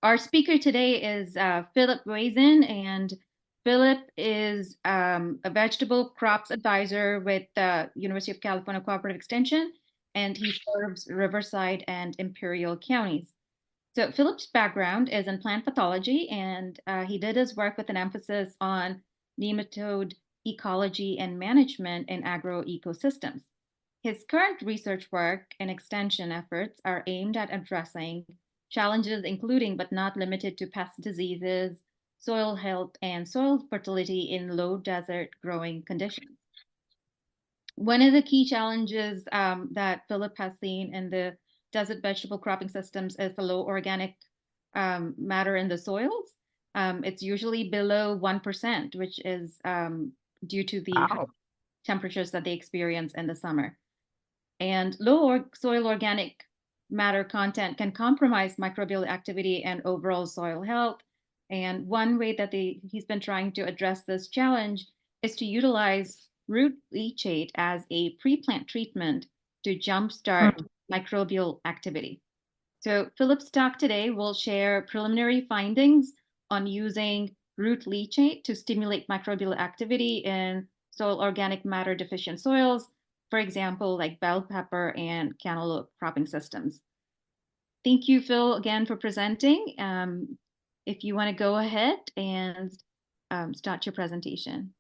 Our speaker today is Philip Waisen, and Philip is a vegetable crops advisor with the University of California Cooperative Extension, and he serves Riverside and Imperial counties. So Philip's background is in plant pathology, and he did his work with an emphasis on nematode ecology and management in agroecosystems. His current research work and extension efforts are aimed at addressing challenges including but not limited to pest diseases, soil health, and soil fertility in low desert growing conditions. One of the key challenges that Philip has seen in the desert vegetable cropping systems is the low organic matter in the soils. It's usually below 1%, which is due to the high temperatures that they experience in the summer. And low soil organic matter content can compromise microbial activity and overall soil health. And one way that he's been trying to address this challenge is to utilize root leachate as a pre-plant treatment to jumpstart microbial activity. So Philip's talk today will share preliminary findings on using root leachate to stimulate microbial activity in soil organic matter deficient soils, for example, like bell pepper and cantaloupe cropping systems. Thank you, Phil, again for presenting. If you want to go ahead and start your presentation.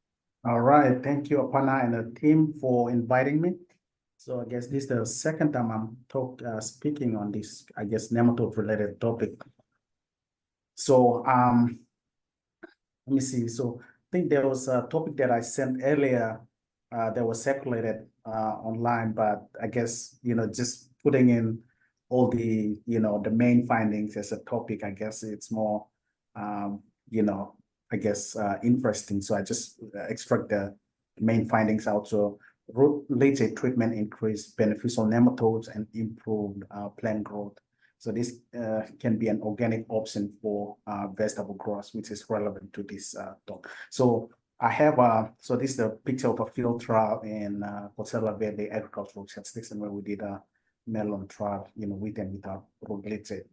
All right, thank you, Aparna and the team for inviting me. So I guess this is the second time I'm speaking on this, I guess, nematode-related topic. So let me see. So I think there was a topic that I sent earlier that was circulated online, but I guess, just putting in all the, the main findings as a topic, I guess it's more, I guess, interesting. So I just extract the main findings out. So root leachate treatment increased beneficial nematodes and improved plant growth. So this can be an organic option for vegetable growers, which is relevant to this talk. So I have so this is a picture of a field trial in Porcella Verde Agricultural Research Station where we did a melon trial, with and without root leachate.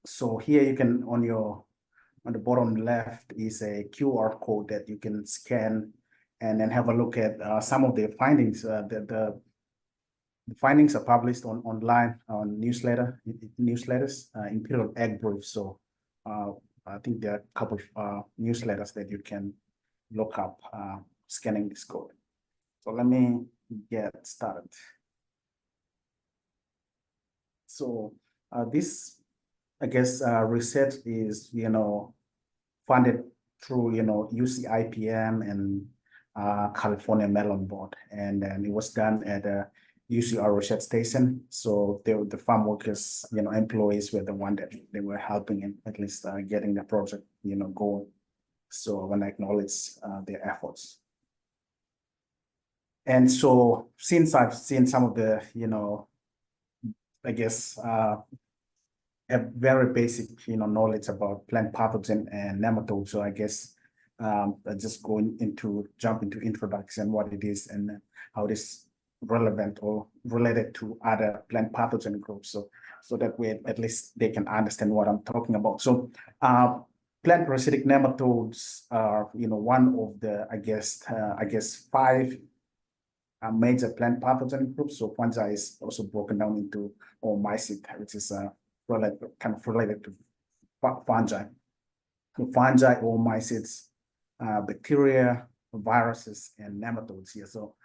So here you can on the bottom left is a QR code that you can scan and then have a look at some of the findings. The findings are published online on newsletters, Imperial Ag Brief. So I think there are a couple of newsletters that you can look up scanning this code. So let me get started. So this, I guess, research is, funded through, UC IPM and California Melon Board. And then it was done at a UCR research station. So the farm workers, employees were the one that they were helping in at least getting the project, going. So I want to acknowledge their efforts. And so since I've seen some of the, I guess, a very basic, knowledge about plant pathogen and nematodes. So I guess I just jump into introduction, what it is and how it is relevant or related to other plant pathogen groups. So that way, at least they can understand what I'm talking about. So plant parasitic nematodes are, one of the, I guess, 5 major plant pathogen groups. So fungi is also broken down into oomycete, which is kind of related to fungi. So fungi, oomycetes, bacteria, viruses, and nematodes here. So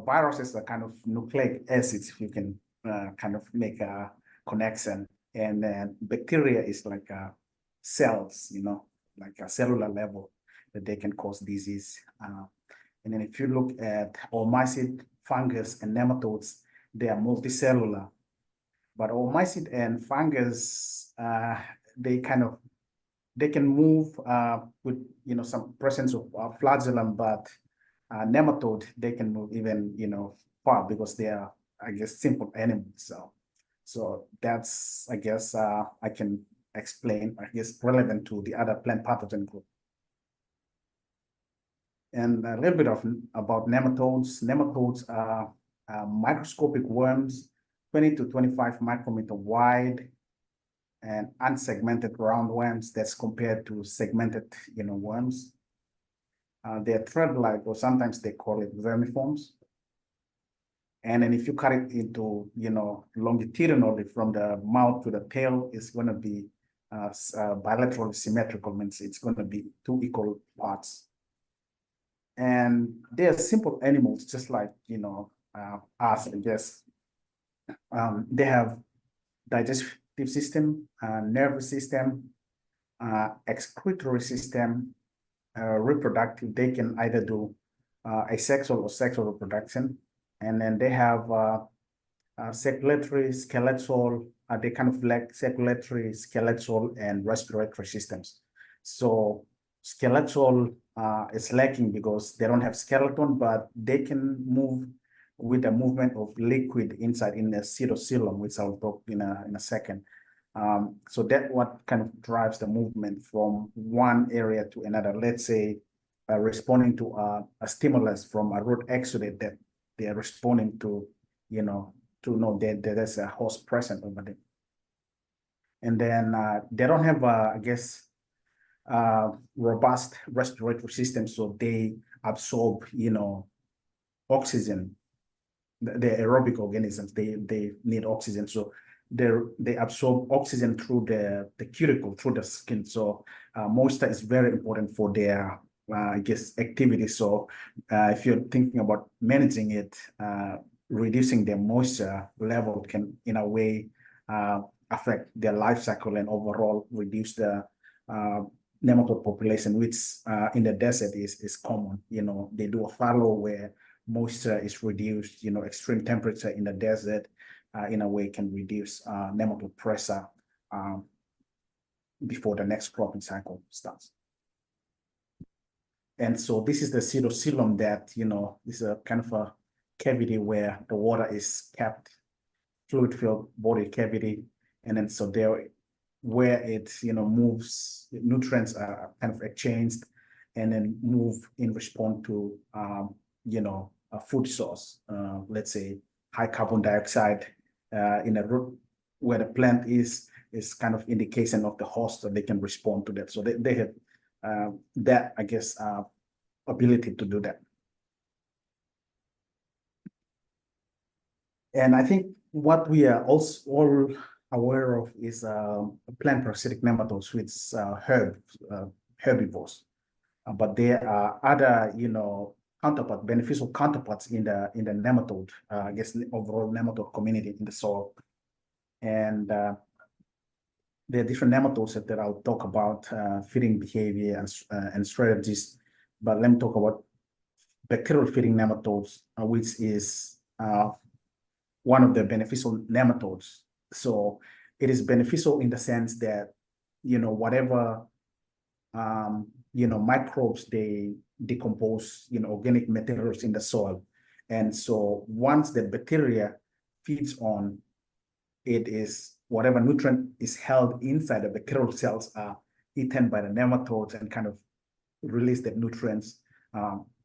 viruses are kind of nucleic acids, if you can kind of make a connection. And then bacteria is like cells, like a cellular level that they can cause disease. And then if you look at oomycete, fungus, and nematodes, they are multicellular. But oomycete and fungus, they can move with some presence of flagellum, but nematode, they can move even far because they are, I guess, simple animals. So that's, I guess, I can explain, I guess, relevant to the other plant pathogen group. And a little bit about nematodes. Nematodes are microscopic worms, 20 to 25 micrometer wide, and unsegmented roundworms that's compared to segmented, worms. They're thread-like, or sometimes they call it vermiforms. And then if you cut it into, longitudinally from the mouth to the tail, it's going to be bilaterally symmetrical, means it's going to be 2 equal parts. And they're simple animals, just like, us, I guess. They have digestive system, nervous system, excretory system, reproductive. They can either do asexual or sexual reproduction. And then they have circulatory, skeletal, they kind of lack circulatory, skeletal, and respiratory systems. So skeletal is lacking because they don't have skeleton, but they can move with the movement of liquid inside in the cytosol, which I'll talk in a second. So that what kind of drives the movement from one area to another. Let's say responding to a stimulus from a root exudate that they are responding to, to know that there's a host present over there. And then they don't have, I guess, robust respiratory system, so they absorb, oxygen. They're aerobic organisms. They need oxygen, so they absorb oxygen through the cuticle, through the skin. So moisture is very important for their, I guess, activity. So if you're thinking about managing it, reducing their moisture level can, in a way, affect their life cycle and overall reduce the nematode population, which in the desert is common. They do a fallow where moisture is reduced. Extreme temperature in the desert, in a way, can reduce nematode pressure before the next cropping cycle starts. And so this is the cytosol that, this is a kind of a cavity where the water is kept, fluid-filled body cavity. And then so there, where it, moves, nutrients are kind of exchanged and then move in response to, a food source, let's say high carbon dioxide in a root where the plant is kind of indication of the host, so they can respond to that. So they have that, I guess, ability to do that. And I think what we are also all aware of is plant parasitic nematodes, which herbivores. But there are other, beneficial counterparts in the nematode, I guess, overall nematode community in the soil. And there are different nematodes that I'll talk about, feeding behavior and strategies. But let me talk about bacterial feeding nematodes, which is one of the beneficial nematodes. So it is beneficial in the sense that, whatever, microbes, they decompose, organic materials in the soil. And so once the bacteria feeds on, it is whatever nutrient is held inside the bacterial cells are eaten by the nematodes and kind of release the nutrients,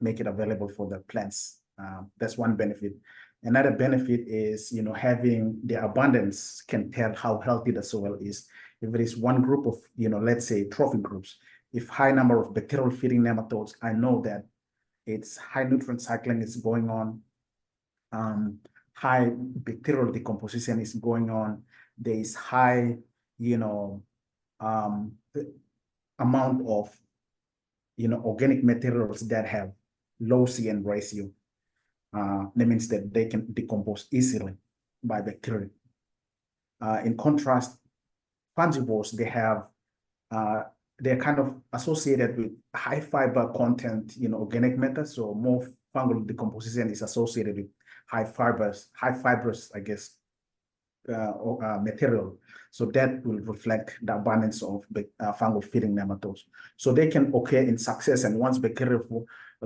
make it available for the plants. That's one benefit. Another benefit is, having the abundance can tell how healthy the soil is. If it is one group of, let's say trophy groups, if high number of bacterial feeding nematodes, I know that it's high nutrient cycling is going on, high bacterial decomposition is going on. There is high, amount of, organic materials that have low CN ratio. That means that they can decompose easily by bacteria. In contrast, fungivores, they're kind of associated with high fiber content, organic matter. So more fungal decomposition is associated with high fibrous, I guess, material. So that will reflect the abundance of fungal feeding nematodes. So they can occur in succession. Once bacteria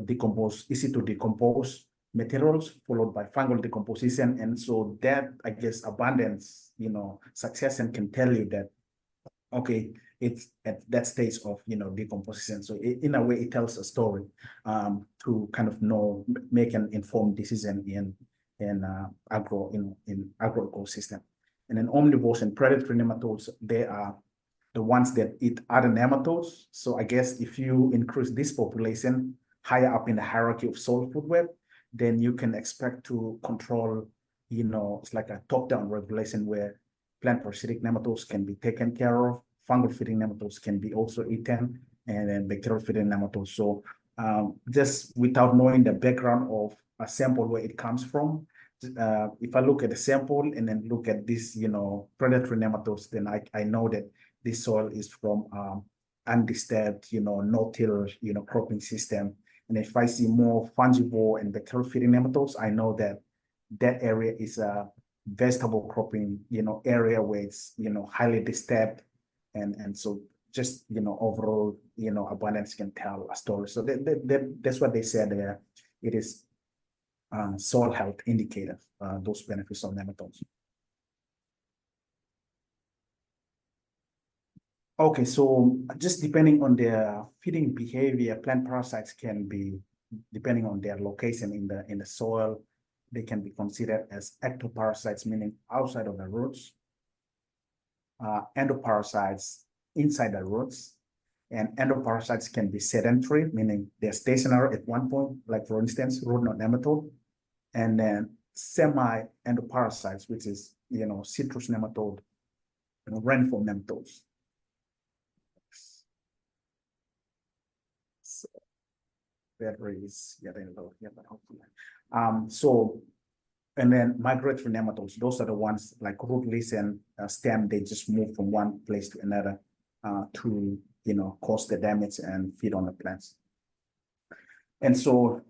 decompose, easy to decompose materials followed by fungal decomposition. And so that, I guess, abundance, succession can tell you that, okay, it's at that stage of, decomposition. So in a way, it tells a story to kind of make an informed decision in agro ecosystem. And then omnivores and predatory nematodes, they are the ones that eat other nematodes. So I guess if you increase this population higher up in the hierarchy of soil food web, then you can expect to control, it's like a top-down regulation where plant parasitic nematodes can be taken care of, fungal feeding nematodes can be also eaten, and then bacterial feeding nematodes. So just without knowing the background of a sample where it comes from, if I look at the sample and then look at this, predatory nematodes, then I know that this soil is from undisturbed, no-till, cropping system. And if I see more fungivore and bacterial feeding nematodes, I know that that area is a vegetable cropping, area where it's, highly disturbed. And so just, overall, abundance can tell a story. So that's what they said there. It is soil health indicator, those benefits of nematodes. Okay, so just depending on their feeding behavior, plant parasites can be, depending on their location in the soil, they can be considered as ectoparasites, meaning outside of the roots, endoparasites inside the roots, and endoparasites can be sedentary, meaning they're stationary at one point, like for instance, root knot nematode, and then semi-endoparasites, which is, citrus nematode, rainfall nematodes. So battery is getting low here, but hopefully. So, and then migratory nematodes, those are the ones like root, leaves, and stem, they just move from one place to another to, cause the damage and feed on the plants. And so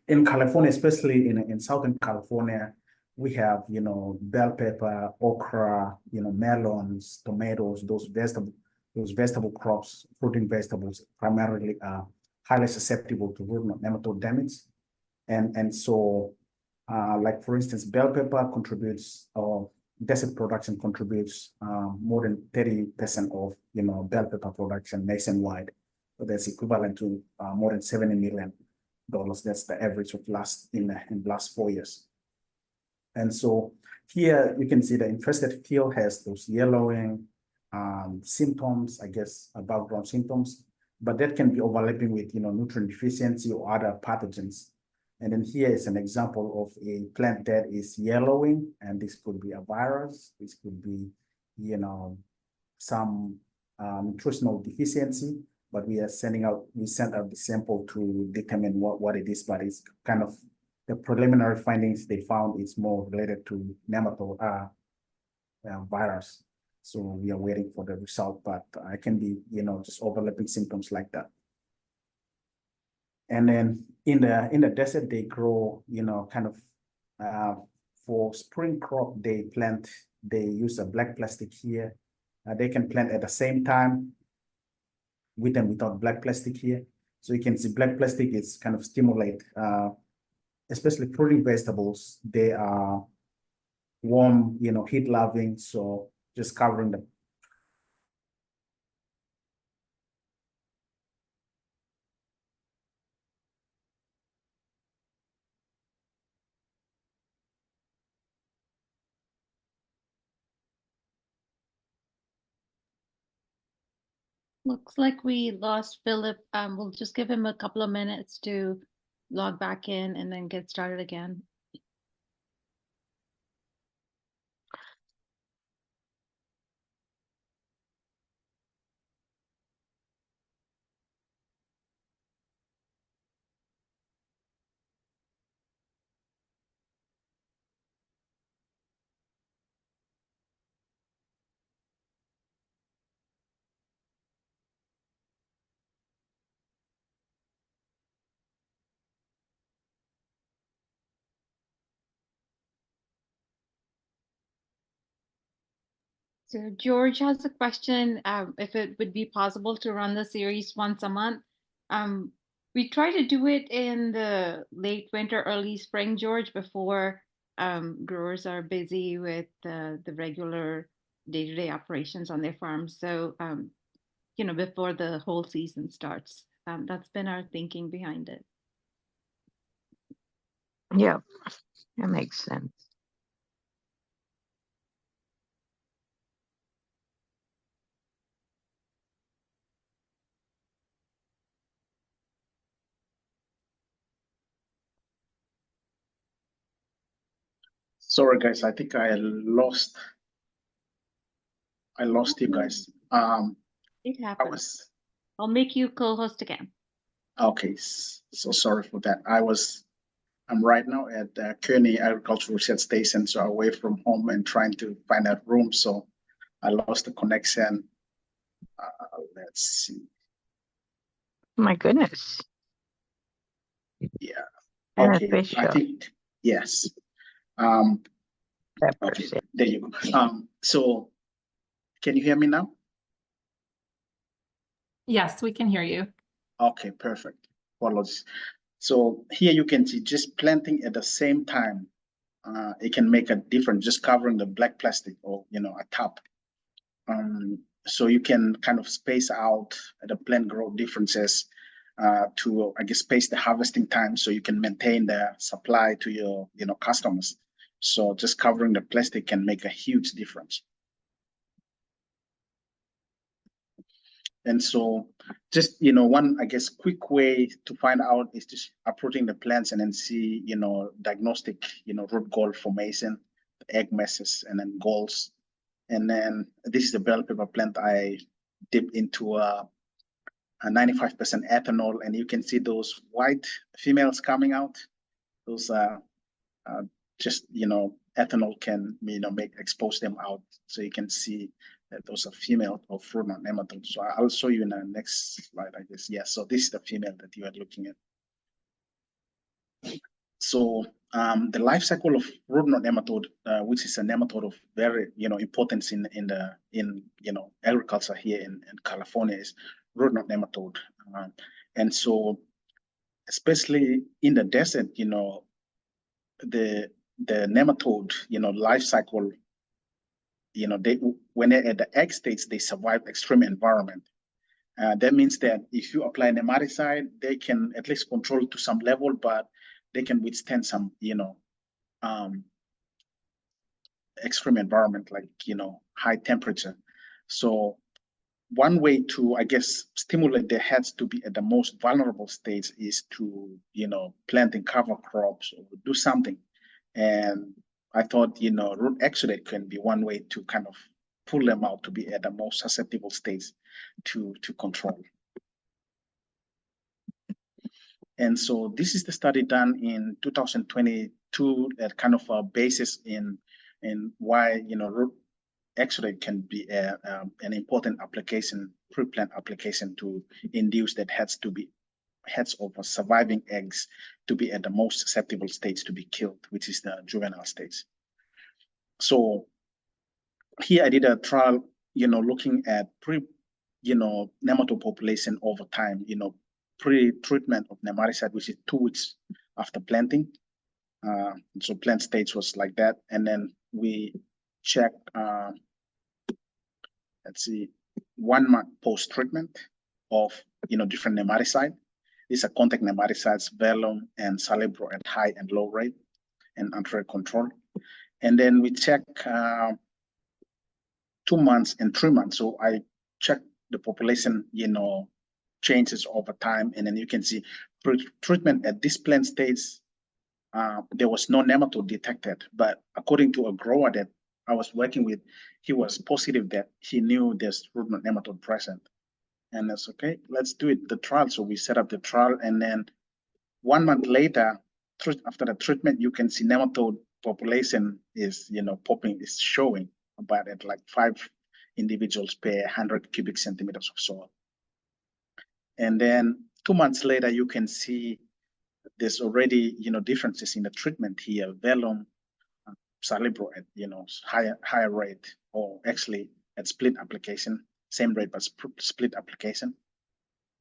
in California, especially in Southern California, we have, bell pepper, okra, melons, tomatoes, those vegetable crops, fruiting vegetables primarily are highly susceptible to root knot nematode damage. And so, like for instance, bell pepper contributes, or desert production contributes more than 30% of, bell pepper production nationwide. So that's equivalent to more than $70 million. That's the average of in the last 4 years. And so here you can see the infested field has those yellowing symptoms, I guess, background symptoms, but that can be overlapping with, nutrient deficiency or other pathogens. And then here is an example of a plant that is yellowing, and this could be a virus, this could be, some nutritional deficiency, but we sent out the sample to determine what it is, but it's kind of the preliminary findings they found is more related to nematode virus. So we are waiting for the result, but it can be, just overlapping symptoms like that. And then in the desert, they grow, kind of for spring crop, they use a black plastic here. They can plant at the same time with and without black plastic here. So you can see black plastic is kind of stimulate, especially fruiting vegetables. They are warm, heat loving. So just covering the Looks like we lost Philip. We'll just give him a couple of minutes to log back in and then get started again. So George has a question, if it would be possible to run the series once a month. We try to do it in the late winter, early spring, George, before growers are busy with the regular day-to-day operations on their farms. So, before the whole season starts. That's been our thinking behind it. Yeah, that makes sense. Sorry, guys. I think I lost you guys. It I happens. was I'll make you co-host again. okay. So sorry for that. I'm right now at the Kearney Agricultural Research Station, so away from home and trying to find a room. So I lost the connection. Let's see. My goodness. Yeah. Okay. I Beneficial. think yes. Okay. Peppers. There you go. So can you hear me now? Yes, we can hear you. Okay, perfect. Apologies. So here you can see just planting at the same time, it can make a difference, just covering the black plastic or, a top. So you can kind of space out the plant growth differences to, I guess, space the harvesting time so you can maintain the supply to your, customers. So just covering the plastic can make a huge difference. And so just, one, I guess, quick way to find out is just approaching the plants and then see, diagnostic, root gall formation, egg masses, and then galls. And then this is the bell pepper plant I dipped into a 95% ethanol, and you can see those white females coming out. Those are just, ethanol can, expose them out. So you can see that those are female of fruit knot nematodes. So I'll show you in the next slide, I guess. Yeah, so this is the female that you are looking at. So the life cycle of root knot nematode, which is a nematode of very, importance in agriculture here in California, is root knot nematode. And so especially in the desert, the nematode, life cycle, when they're at the egg stage, they survive extreme environment. That means that if you apply nematicide, they can at least control to some level, but they can withstand some, extreme environment, like, high temperature. So one way to, I guess, stimulate the heads to be at the most vulnerable stage is to, planting cover crops or do something. And I thought, root exudate can be one way to kind of pull them out to be at the most susceptible stage to control. And so this is the study done in 2022 that kind of a basis in why, root exudate can be an important application, pre-plant application to induce that heads of surviving eggs to be at the most susceptible stage to be killed, which is the juvenile stage. So here I did a trial, looking at nematode population over time, pre-treatment of nematicide, which is 2 weeks after planting. So plant stage was like that. And then we check, let's see, 1 month post-treatment of, different nematicide. These are contact nematicides, vellum and salibro at high and low rate and under control. And then we check 2 months and 3 months. So I checked the population, changes over time. And then you can see treatment at this plant stage, there was no nematode detected. But according to a grower that I was working with, he was positive that he knew there's root knot nematode present. And that's okay, let's do it, the trial. So we set up the trial, and then 1 month later, after the treatment, you can see nematode population is, popping, is showing about at like 5 individuals per 100 cubic centimeters of soil. And then 2 months later, you can see there's already, differences in the treatment here. Vellum, salibro at, higher rate, or actually at split application, same rate, but split application.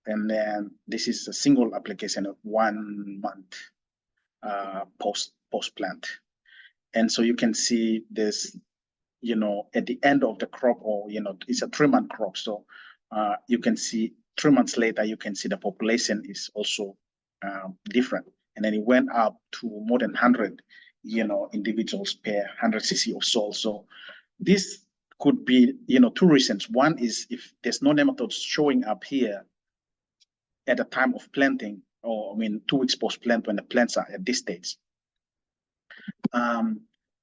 And then this is a single application of 1 month post plant. And so you can see this, at the end of the crop, or, it's a 3-month crop. So you can see 3 months later, you can see the population is also different. And then it went up to more than 100, individuals per 100 cc of soil. So this could be, 2 reasons. One is if there's no nematodes showing up here at the time of planting, or 2 weeks post plant when the plants are at this stage.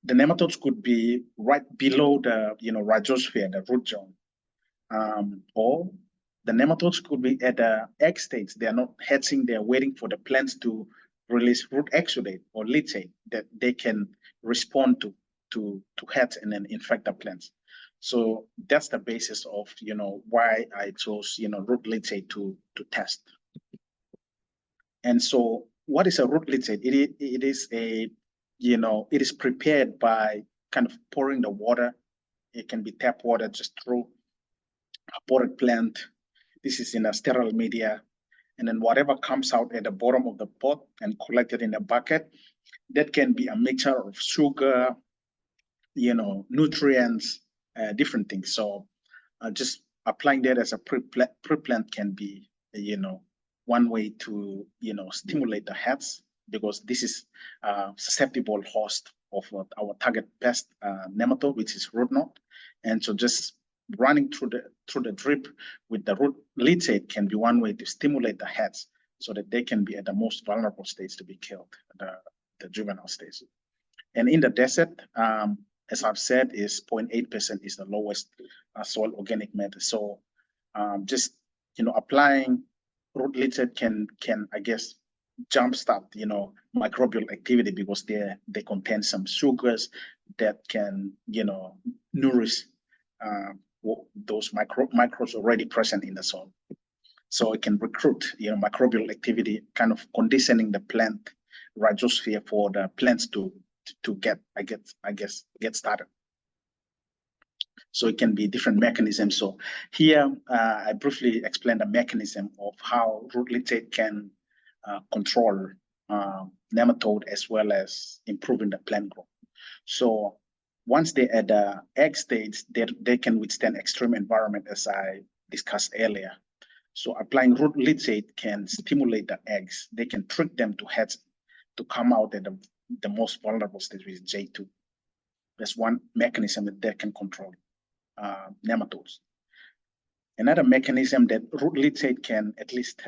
the nematodes could be right below the, rhizosphere, the root zone, or the nematodes could be at the egg stage. They are not hatching, they're waiting for the plants to release root exudate or leachate that they can respond to hatch and then infect the plants. So that's the basis of, why I chose, root leachate to test. And so what is a root leachate? It is a, it is prepared by kind of pouring the water. It can be tap water just through a potted plant. This is in a sterile media. And then whatever comes out at the bottom of the pot and collected in a bucket, that can be a mixture of sugar, nutrients, different things. So just applying that as a pre-plant can be, one way to, stimulate the heads, because this is a susceptible host of our target pest nematode, which is root knot. And so just running through the drip with the root leachate can be one way to stimulate the heads so that they can be at the most vulnerable stage to be killed, the juvenile stage. And in the desert, as I've said, is 0.8% is the lowest soil organic matter. So just, applying root leachate can I guess jumpstart, microbial activity, because they contain some sugars that can, nourish those microbes already present in the soil. So it can recruit, microbial activity, kind of conditioning the plant rhizosphere for the plants to get started. So it can be different mechanisms. So here I briefly explained the mechanism of how root leachate can control nematode as well as improving the plant growth. So once they're at the egg stage, they can withstand extreme environment, as I discussed earlier. So applying root leachate can stimulate the eggs. They can trick them to hatch, to come out at the most vulnerable stage, which is J2. That's one mechanism that they can control nematodes. Another mechanism that root leachate can at least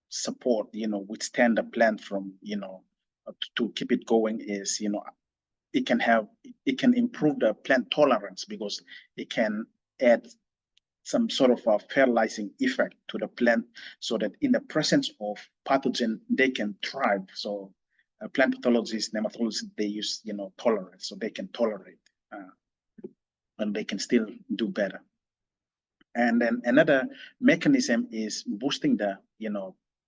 support, withstand the plant from, to keep it going is, it can improve the plant tolerance, because it can add some sort of a fertilizing effect to the plant, so that in the presence of pathogen, they can thrive. So plant pathologists, nematologists, they use, tolerance, so they can tolerate and they can still do better. And then another mechanism is boosting the,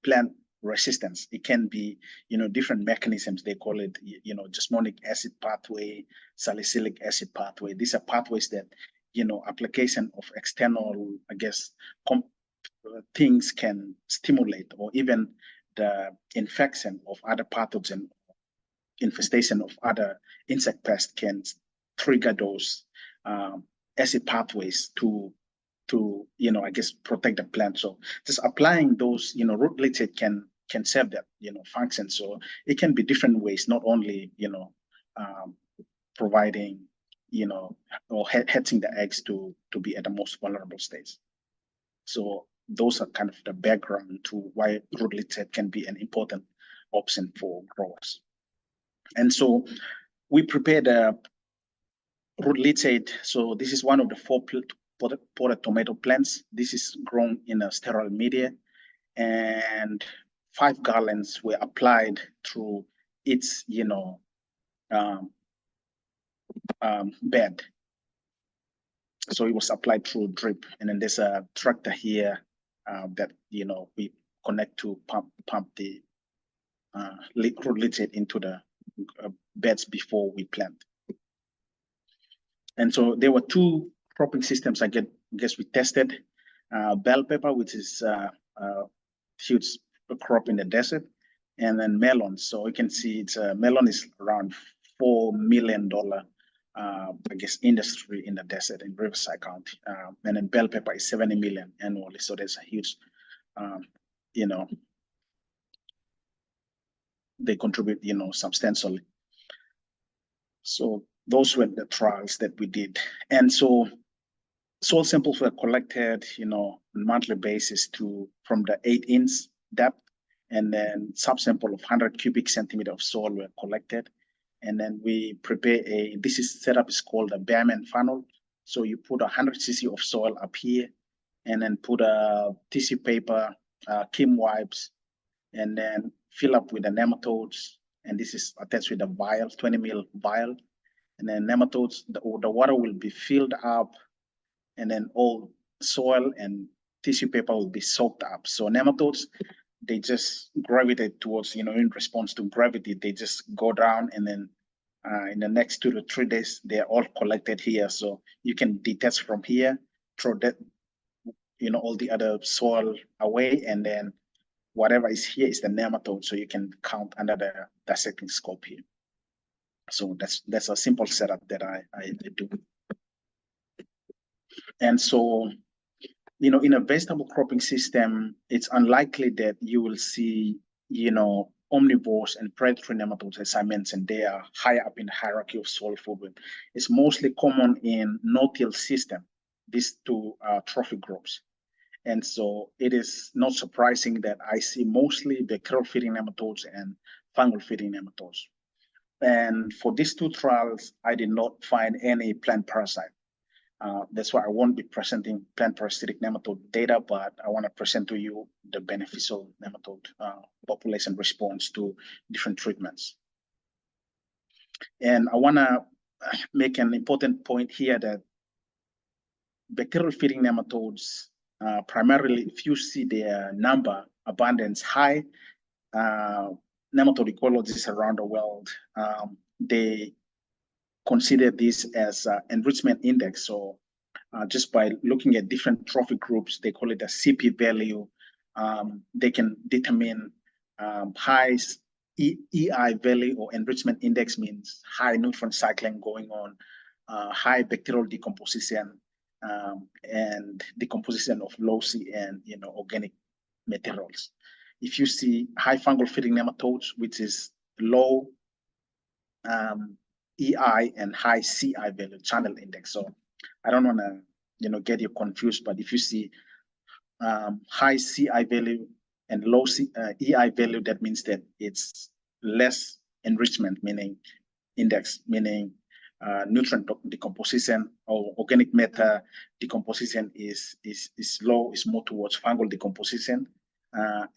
plant resistance. It can be, different mechanisms. They call it, jasmonic acid pathway, salicylic acid pathway. These are pathways that, application of external, I guess, things can stimulate, or even the infection of other pathogen, infestation of other insect pests can trigger those acid pathways to I guess protect the plant. So just applying those, root leachate can serve that, function. So it can be different ways, not only, providing, or hatching the eggs to be at the most vulnerable stage. So those are kind of the background to why root leachate can be an important option for growers. And so we prepared a root leachate. So this is one of the 4 potted tomato plants. This is grown in a sterile media, and 5 gallons were applied through its, bed. So it was applied through drip, and then there's a tractor here that we connect to pump the root leachate into the beds before we plant. And so there were 2 cropping systems I guess we tested. Bell pepper, which is a huge crop in the desert, and then melon. So you can see it's melon is around $4 million I guess industry in the desert in Riverside County, and then bell pepper is 70 million annually. So there's a huge, they contribute, substantially. So those were the trials that we did. And so soil samples were collected, on a monthly basis from the 8-inch depth, and then subsample of 100 cubic centimeter of soil were collected. And then we prepare setup is called a Behrman funnel. So you put 100 cc of soil up here, and then put a tissue paper, Kim wipes, and then fill up with the nematodes. And this is attached with a vial, 20 ml vial. And then nematodes, the water will be filled up, and then all soil and tissue paper will be soaked up. So nematodes, they just gravitate towards, in response to gravity, they just go down, and then in the next 2 to 3 days, they're all collected here. So you can detach from here, throw that, all the other soil away, and then whatever is here is the nematode. So you can count under the dissecting scope here. So that's a simple setup that I do. And so, in a vegetable cropping system, it's unlikely that you will see, omnivores and predatory nematodes. As I mentioned, they are higher up in the hierarchy of soil food web. It's mostly common in no-till system, these two trophic groups. And so it is not surprising that I see mostly bacterial-feeding nematodes and fungal-feeding nematodes. And for these two trials, I did not find any plant parasite. That's why I won't be presenting plant parasitic nematode data, but I want to present to you the beneficial nematode population response to different treatments. And I want to make an important point here that bacterial feeding nematodes, primarily if you see their number, abundance high, nematode ecologists around the world, they consider this as enrichment index. So just by looking at different trophic groups, they call it a CP value. They can determine high EI value, or enrichment index means high nutrient cycling going on, high bacterial decomposition, and decomposition of low C and organic materials. If you see high fungal feeding nematodes, which is low EI and high CI value, channel index. So I don't want to get you confused, but if you see high CI value and low EI value, that means that it's less enrichment, meaning index, meaning nutrient decomposition or organic matter decomposition is low, is more towards fungal decomposition,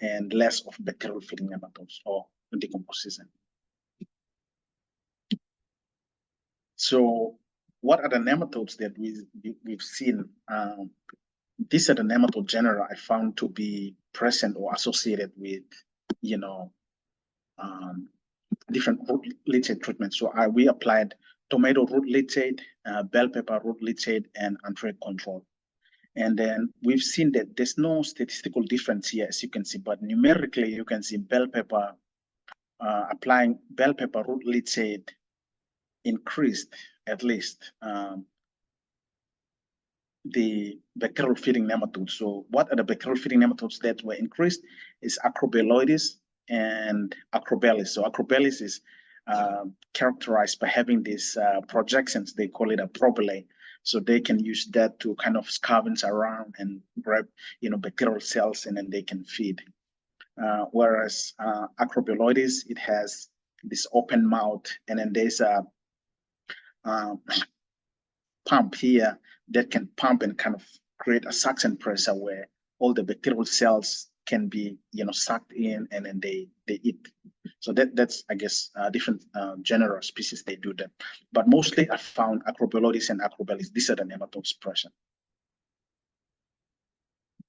and less of bacterial feeding nematodes or decomposition. So what are the nematodes that we've seen? These are the nematode genera I found to be present or associated with, different root leachate treatments. So we applied tomato root leachate, bell pepper root leachate, and anthrax control. And then we've seen that there's no statistical difference here, as you can see, but numerically you can see bell pepper, applying bell pepper root leachate increased at least the bacterial feeding nematodes. So what are the bacterial feeding nematodes that were increased is Acrobailoides and Acrobalis. So Acrobalis is characterized by having these projections. They call it a probile. So they can use that to kind of scavenge around and grab, bacterial cells, and then they can feed. Whereas Acrobailoides, it has this open mouth, and then there's a pump here that can pump and kind of create a suction pressure where all the bacterial cells can be, sucked in, and then they eat. So that's, I guess, different genera species, they do that. But mostly I found Acrobailoides and Acrobalis. These are the nematodes present.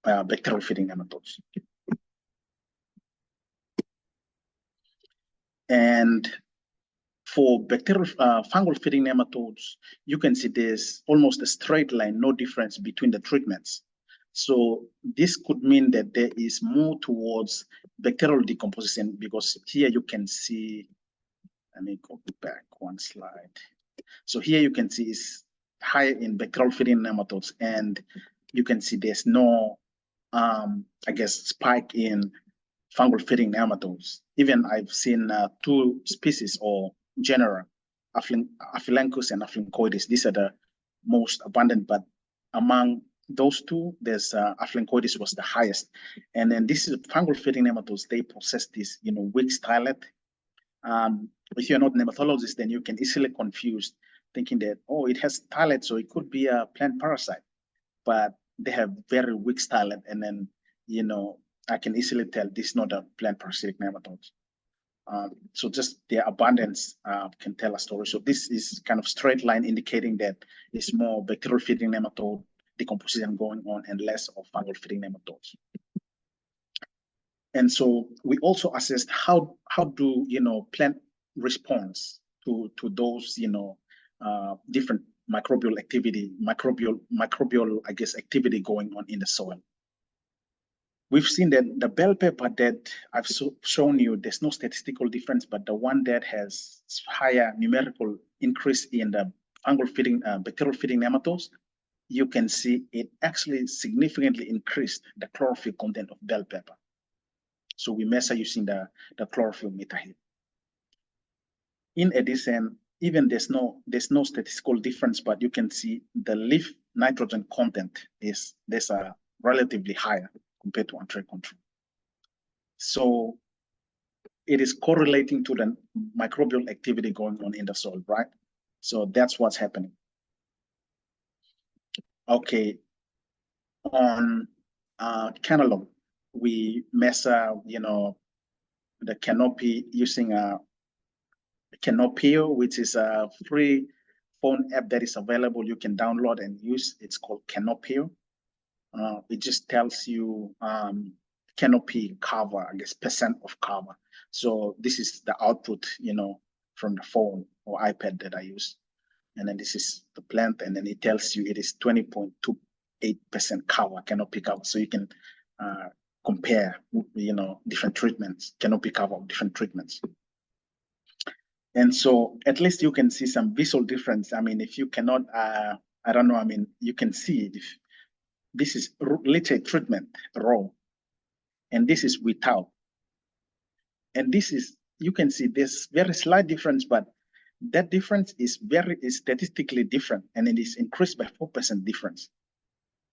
Bacterial feeding nematodes. And for bacterial fungal feeding nematodes, you can see there's almost a straight line, no difference between the treatments. So this could mean that there is more towards bacterial decomposition, because here you can see, let me go back one slide. So here you can see it's higher in bacterial feeding nematodes, and you can see there's no, I guess, spike in fungal feeding nematodes. Even I've seen two species or genera, Aphylancus and Aphylancoides. These are the most abundant, but among those two, there's Aphylancoides was the highest. And then this is fungal feeding nematodes. They possess this, weak stylet. if you're not nematologist, then you can easily confuse thinking that, oh, it has stylet, so it could be a plant parasite, but they have very weak stylet. And then, you know, I can easily tell this is not a plant parasitic nematodes. So just their abundance can tell a story. So this is kind of straight line indicating that it's more bacterial feeding nematode decomposition going on and less of fungal feeding nematodes. And so we also assessed how do, you know, plant response to those, you know, different microbial activity, microbial, I guess, activity going on in the soil. We've seen that the bell pepper that I've shown you, there's no statistical difference, but the one that has higher numerical increase in the fungal feeding, bacterial feeding nematodes, you can see it actually significantly increased the chlorophyll content of bell pepper. So we measure using the chlorophyll meter here. In addition, even there's no statistical difference, but you can see the leaf nitrogen content there's a relatively higher compared to untrained control. So it is correlating to the microbial activity going on in the soil, right? So that's what's happening. Okay, on cantaloupe, we measure, you know, the canopy using a Canopio, which is a free phone app that is available. You can download and use. It's called Canopio. It just tells you canopy cover, I guess, percent of cover. So this is the output, you know, from the phone or iPad that I use. And then this is the plant, and then it tells you it is 20.28% cover, canopy cover. So you can compare, you know, different treatments, canopy cover of different treatments. And so at least you can see some visual difference. I mean, if you cannot, I don't know, I mean, you can see if this is Leachate treatment raw, and this is without. And this is, you can see there's very slight difference, but that difference is statistically different, and it is increased by 4% difference.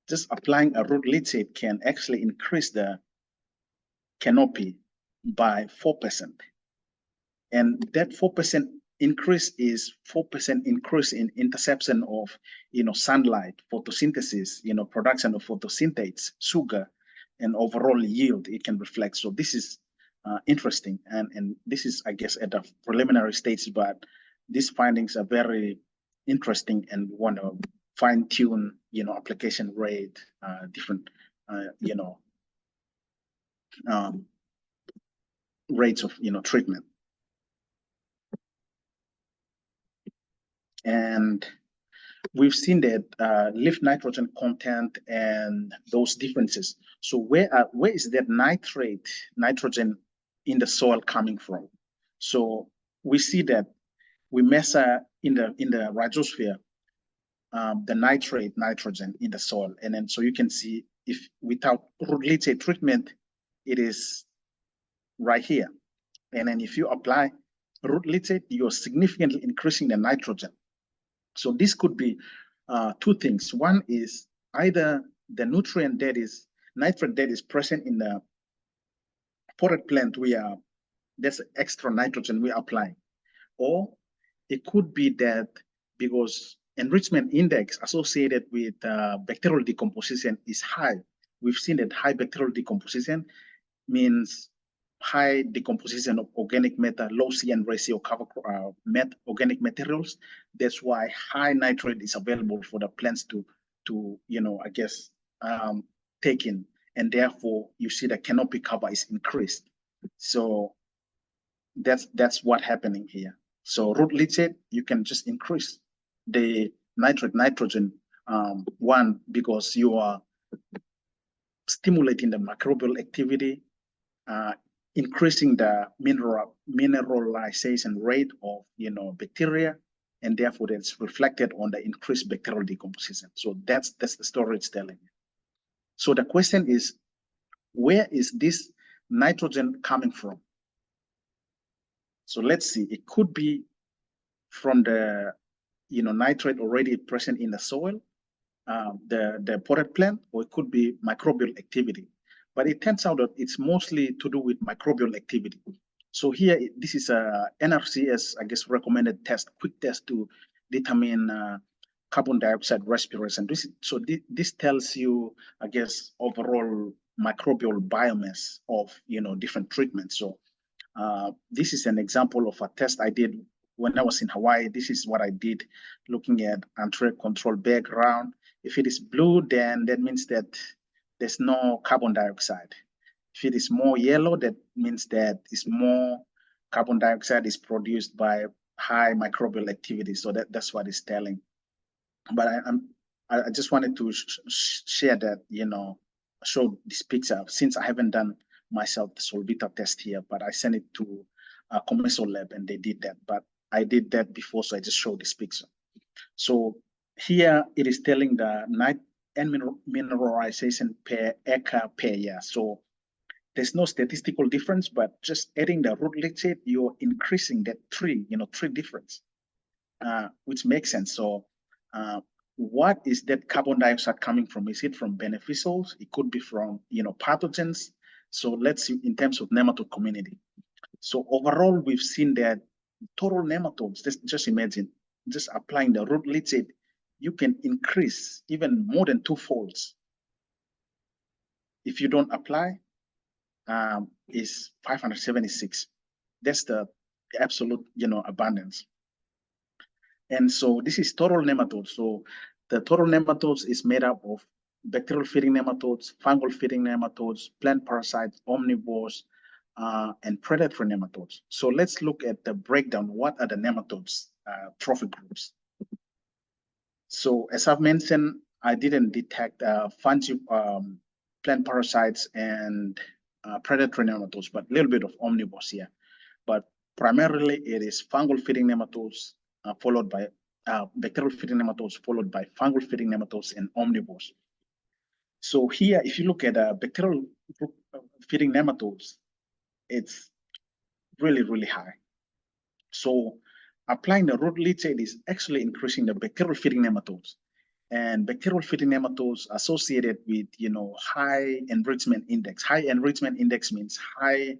Just applying a root leachate can actually increase the canopy by 4%. And that 4% increase is 4% increase in interception of, you know, sunlight, photosynthesis, you know, production of photosynthetes, sugar, and overall yield it can reflect. So this is interesting, and this is, I guess, at the preliminary stage, but these findings are very interesting, and we want to fine tune, you know, application rate, different, you know, rates of, you know, treatment. And we've seen that leaf nitrogen content and those differences. So where is that nitrogen in the soil coming from? So we see that we measure in the rhizosphere the nitrogen in the soil, and then so you can see if without root leachate treatment, it is right here, and then if you apply root leachate, you're significantly increasing the nitrogen. So this could be two things. One is either the nutrient that is nitrate that is present in the potted plant, there's extra nitrogen we're applying, or it could be that because enrichment index associated with bacterial decomposition is high. We've seen that high bacterial decomposition means high decomposition of organic matter, low CN ratio cover organic materials. That's why high nitrate is available for the plants to you know, I guess, take in, and therefore you see the canopy cover is increased. So that's what happening here. So root leachate, you can just increase the nitrogen, one, because you are stimulating the microbial activity, increasing the mineralization rate of, you know, bacteria, and therefore that's reflected on the increased bacterial decomposition. So that's the story it's telling. So the question is, where is this nitrogen coming from? So let's see, it could be from the, you know, nitrate already present in the soil, the potted plant, or it could be microbial activity. But it turns out that it's mostly to do with microbial activity. So here, this is a NRCS, I guess, recommended test, quick test to determine carbon dioxide respiration. This tells you, I guess, overall microbial biomass of, different treatments. So this is an example of a test I did when I was in Hawaii. This is what I did, looking at entry control background. If it is blue, then that means that there's no carbon dioxide. If it is more yellow, that means that is more carbon dioxide is produced by high microbial activity. So that's what it's telling. But I just wanted to share that, show this picture, since I haven't done myself the Solvita test here, but I sent it to a commercial lab and they did that. But I did that before, so I just showed this picture. So here it is telling the night and mineralization per acre per year. So there's no statistical difference, but just adding the root leachate, you're increasing that tree difference, which makes sense. So what is that carbon dioxide coming from? Is it from beneficials? It could be from, pathogens. So let's see in terms of nematode community. So overall, we've seen that total nematodes, just imagine, just applying the root leachate, you can increase even more than 2 folds. If you don't apply, is 576. That's the absolute, abundance. And so this is total nematodes. So the total nematodes is made up of bacterial feeding nematodes, fungal feeding nematodes, plant parasites, omnivores, and predatory nematodes. So let's look at the breakdown. What are the nematodes trophic groups? So as I've mentioned, I didn't detect fungi, plant parasites, and predatory nematodes, but a little bit of omnivores here. But primarily it is fungal feeding nematodes, followed by bacterial feeding nematodes, followed by fungal feeding nematodes and omnivores. So here, if you look at bacterial feeding nematodes, it's really, really high. So applying the root leachate is actually increasing the bacterial feeding nematodes. And bacterial feeding nematodes associated with, high enrichment index. High enrichment index means high,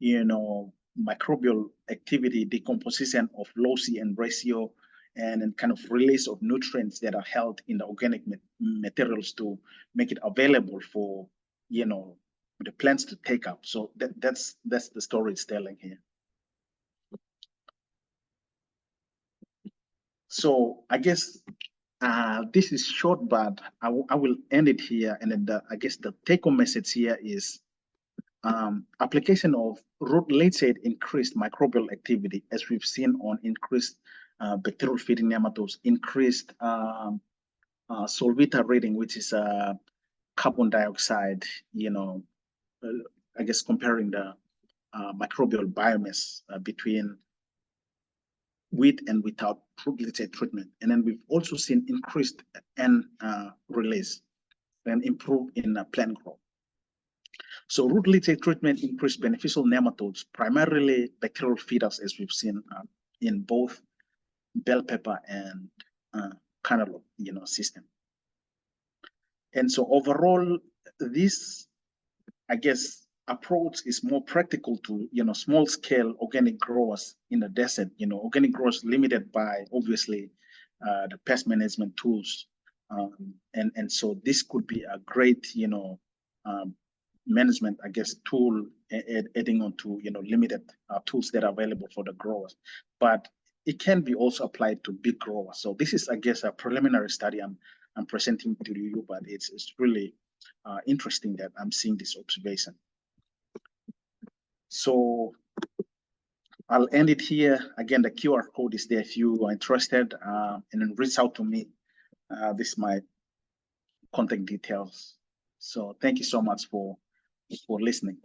microbial activity, decomposition of low CN ratio, and kind of release of nutrients that are held in the organic materials to make it available for, the plants to take up. So that's the story it's telling here. So I guess this is short, but I will end it here. And then I guess the take-home message here is application of root leachate increased microbial activity, as we've seen on increased bacterial feeding nematodes, increased Solvita reading, which is carbon dioxide, I guess comparing the microbial biomass between with and without root leachate treatment. And then we've also seen increased N release and improve in plant growth. So root leachate treatment increased beneficial nematodes, primarily bacterial feeders, as we've seen in both bell pepper and cantaloupe, system. And so overall, this, I guess, approach is more practical to, small scale organic growers in the desert. Organic growers limited by obviously the pest management tools. And so this could be a great, management, I guess, tool adding on to, limited tools that are available for the growers. But it can be also applied to big growers. So this is, I guess, a preliminary study I'm presenting to you, but it's really interesting that I'm seeing this observation. So I'll end it here. Again, the QR code is there if you are interested, and then reach out to me. This is my contact details. So thank you so much for listening.